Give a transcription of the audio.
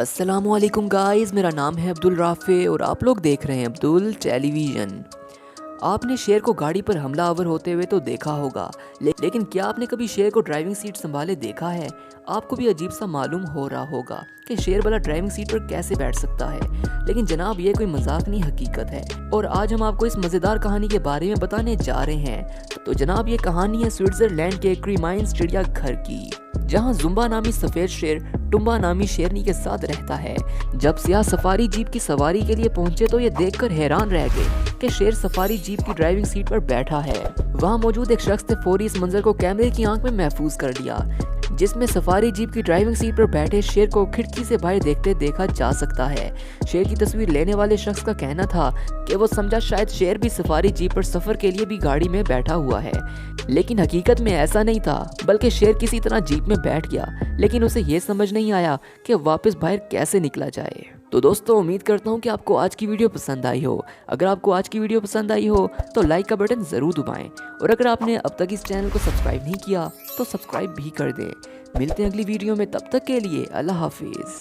السلام علیکم گائز، میرا نام ہے عبدالرافع اور آپ لوگ دیکھ رہے ہیں عبدال ٹیلی ویژن۔ آپ نے شیر کو گاڑی پر حملہ آور ہوتے ہوئے تو دیکھا ہوگا، لیکن کیا آپ نے کبھی شیر کو ڈرائیونگ سیٹ سنبھالے دیکھا ہے؟ آپ کو بھی عجیب سا معلوم ہو رہا ہوگا کہ شیر والا ڈرائیونگ سیٹ پر کیسے بیٹھ سکتا ہے، لیکن جناب یہ کوئی مذاق نہیں، حقیقت ہے۔ اور آج ہم آپ کو اس مزیدار کہانی کے بارے میں بتانے جا رہے ہیں۔ تو جناب یہ کہانی ہے سوئٹزرلینڈ کے کریمائنز چڑیا گھر کی، جہاں زمبا نامی سفید شیر ٹمبا نامی شیرنی کے ساتھ رہتا ہے۔ جب سیاح سفاری جیپ کی سواری کے لیے پہنچے تو یہ دیکھ کر حیران رہ گئے کہ شیر سفاری جیپ کی ڈرائیونگ سیٹ پر بیٹھا ہے۔ وہاں موجود ایک شخص نے فوری اس منظر کو کیمرے کی آنکھ میں محفوظ کر لیا، جس میں سفاری جیپ کی ڈرائیونگ سیٹ پر بیٹھے شیر کو کھڑکی سے باہر دیکھتے دیکھا جا سکتا ہے۔ شیر کی تصویر لینے والے شخص کا کہنا تھا کہ وہ سمجھا شاید شیر بھی سفاری جیپ پر سفر کے لیے بھی گاڑی میں بیٹھا ہوا ہے، لیکن حقیقت میں ایسا نہیں تھا، بلکہ شیر کسی طرح جیپ میں بیٹھ گیا، لیکن اسے یہ سمجھ نہیں آیا کہ واپس باہر کیسے نکلا جائے۔ تو دوستو، امید کرتا ہوں کہ آپ کو آج کی ویڈیو پسند آئی ہو۔ اگر آپ کو آج کی ویڈیو پسند آئی ہو تو لائک کا بٹن ضرور دبائیں، اور اگر آپ نے اب تک اس چینل کو سبسکرائب نہیں کیا تو سبسکرائب بھی کر دیں۔ ملتے ہیں اگلی ویڈیو میں، تب تک کے لیے اللہ حافظ۔